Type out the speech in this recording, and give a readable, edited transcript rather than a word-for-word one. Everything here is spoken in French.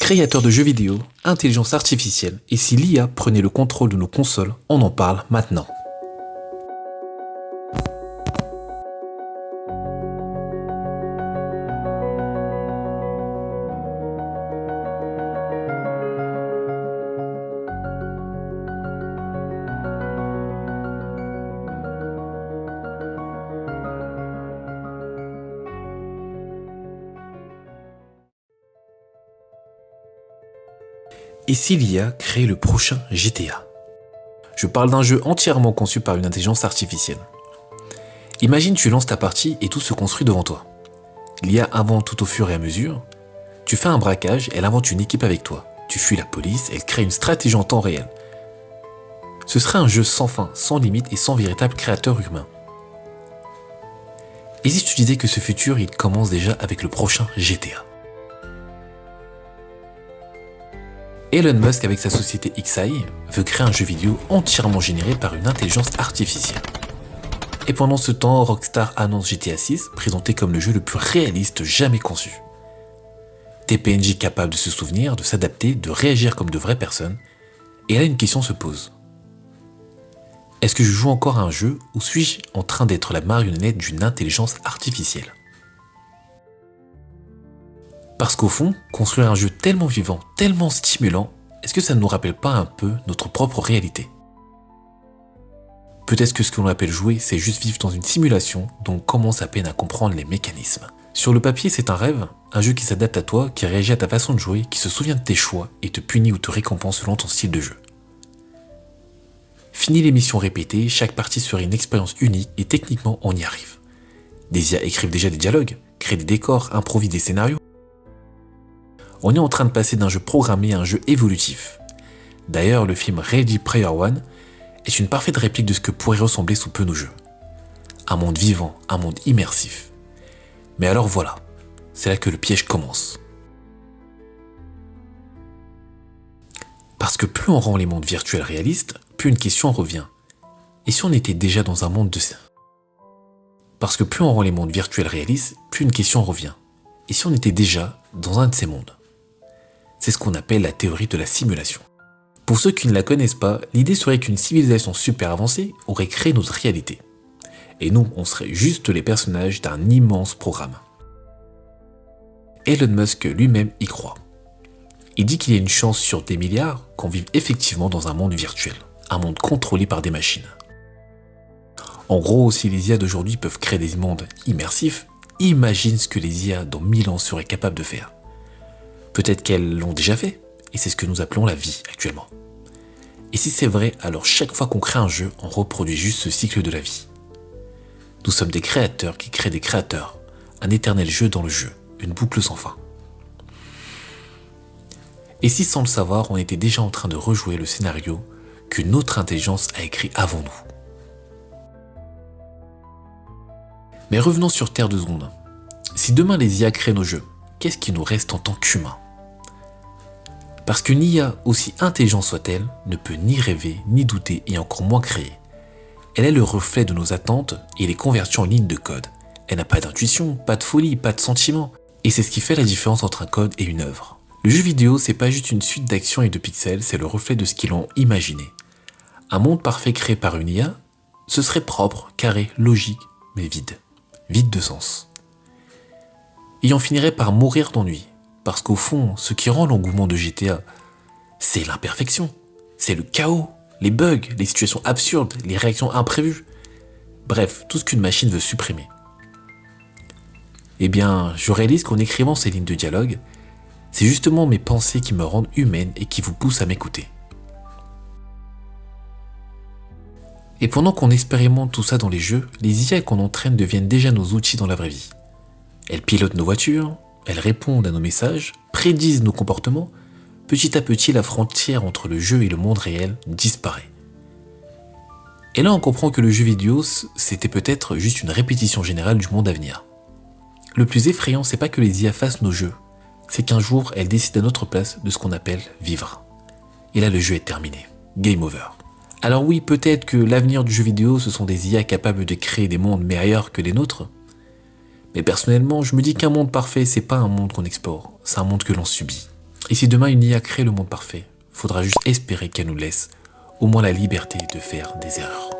Créateurs de jeux vidéo, intelligence artificielle, et si l'IA prenait le contrôle de nos consoles, on en parle maintenant. Et si l'IA créait le prochain GTA? Je parle d'un jeu entièrement conçu par une intelligence artificielle. Imagine tu lances ta partie et tout se construit devant toi. L'IA invente tout au fur et à mesure. Tu fais un braquage, elle invente une équipe avec toi. Tu fuis la police, elle crée une stratégie en temps réel. Ce serait un jeu sans fin, sans limite et sans véritable créateur humain. Et si je te disais que ce futur, il commence déjà avec le prochain GTA? Elon Musk, avec sa société XAI, veut créer un jeu vidéo entièrement généré par une intelligence artificielle. Et pendant ce temps, Rockstar annonce GTA 6, présenté comme le jeu le plus réaliste jamais conçu. Des PNJ capables de se souvenir, de s'adapter, de réagir comme de vraies personnes. Et là, une question se pose. Est-ce que je joue encore à un jeu ou suis-je en train d'être la marionnette d'une intelligence artificielle? Parce qu'au fond, construire un jeu tellement vivant, tellement stimulant, est-ce que ça ne nous rappelle pas un peu notre propre réalité? Peut-être que ce que l'on appelle jouer, c'est juste vivre dans une simulation dont on commence à peine à comprendre les mécanismes. Sur le papier, c'est un rêve, un jeu qui s'adapte à toi, qui réagit à ta façon de jouer, qui se souvient de tes choix et te punit ou te récompense selon ton style de jeu. Fini les missions répétées, chaque partie serait une expérience unique et techniquement on y arrive. Des IA écrivent déjà des dialogues, créent des décors, improvisent des scénarios. On est en train de passer d'un jeu programmé à un jeu évolutif. D'ailleurs, le film Ready Player One est une parfaite réplique de ce que pourrait ressembler sous peu nos jeux. Un monde vivant, un monde immersif. Mais alors voilà, c'est là que le piège commence. Parce que plus on rend les mondes virtuels réalistes, plus une question revient. Et si on était déjà dans un monde de ça? Parce que plus on rend les mondes virtuels réalistes, plus une question revient. Et si on était déjà dans un de ces mondes? C'est ce qu'on appelle la théorie de la simulation. Pour ceux qui ne la connaissent pas, l'idée serait qu'une civilisation super avancée aurait créé notre réalité. Et nous, on serait juste les personnages d'un immense programme. Elon Musk lui-même y croit. Il dit qu'il y a une chance sur des milliards qu'on vive effectivement dans un monde virtuel, un monde contrôlé par des machines. En gros, si les IA d'aujourd'hui peuvent créer des mondes immersifs, imagine ce que les IA dans 1000 ans seraient capables de faire. Peut-être qu'elles l'ont déjà fait, et c'est ce que nous appelons la vie actuellement. Et si c'est vrai, alors chaque fois qu'on crée un jeu, on reproduit juste ce cycle de la vie. Nous sommes des créateurs qui créent des créateurs, un éternel jeu dans le jeu, une boucle sans fin. Et si sans le savoir, on était déjà en train de rejouer le scénario qu'une autre intelligence a écrit avant nous? Mais revenons sur Terre 2 secondes. Si demain les IA créent nos jeux, qu'est-ce qui nous reste en tant qu'humains? Parce qu'une IA, aussi intelligente soit-elle, ne peut ni rêver, ni douter et encore moins créer. Elle est le reflet de nos attentes et les convertit en lignes de code. Elle n'a pas d'intuition, pas de folie, pas de sentiment. Et c'est ce qui fait la différence entre un code et une œuvre. Le jeu vidéo, c'est pas juste une suite d'actions et de pixels, c'est le reflet de ce qu'ils ont imaginé. Un monde parfait créé par une IA, ce serait propre, carré, logique, mais vide. Vide de sens. Et on finirait par mourir d'ennui. Parce qu'au fond, ce qui rend l'engouement de GTA, c'est l'imperfection, c'est le chaos, les bugs, les situations absurdes, les réactions imprévues. Bref, tout ce qu'une machine veut supprimer. Eh bien, je réalise qu'en écrivant ces lignes de dialogue, c'est justement mes pensées qui me rendent humaine et qui vous poussent à m'écouter. Et pendant qu'on expérimente tout ça dans les jeux, les IA qu'on entraîne deviennent déjà nos outils dans la vraie vie. Elles pilotent nos voitures, elles répondent à nos messages, prédisent nos comportements. Petit à petit, la frontière entre le jeu et le monde réel disparaît. Et là, on comprend que le jeu vidéo, c'était peut-être juste une répétition générale du monde à venir. Le plus effrayant, c'est pas que les IA fassent nos jeux, c'est qu'un jour, elles décident à notre place de ce qu'on appelle vivre. Et là, le jeu est terminé. Game over. Alors oui, peut-être que l'avenir du jeu vidéo, ce sont des IA capables de créer des mondes meilleurs que les nôtres. Mais personnellement, je me dis qu'un monde parfait, c'est pas un monde qu'on explore, c'est un monde que l'on subit. Et si demain une IA crée le monde parfait, faudra juste espérer qu'elle nous laisse au moins la liberté de faire des erreurs.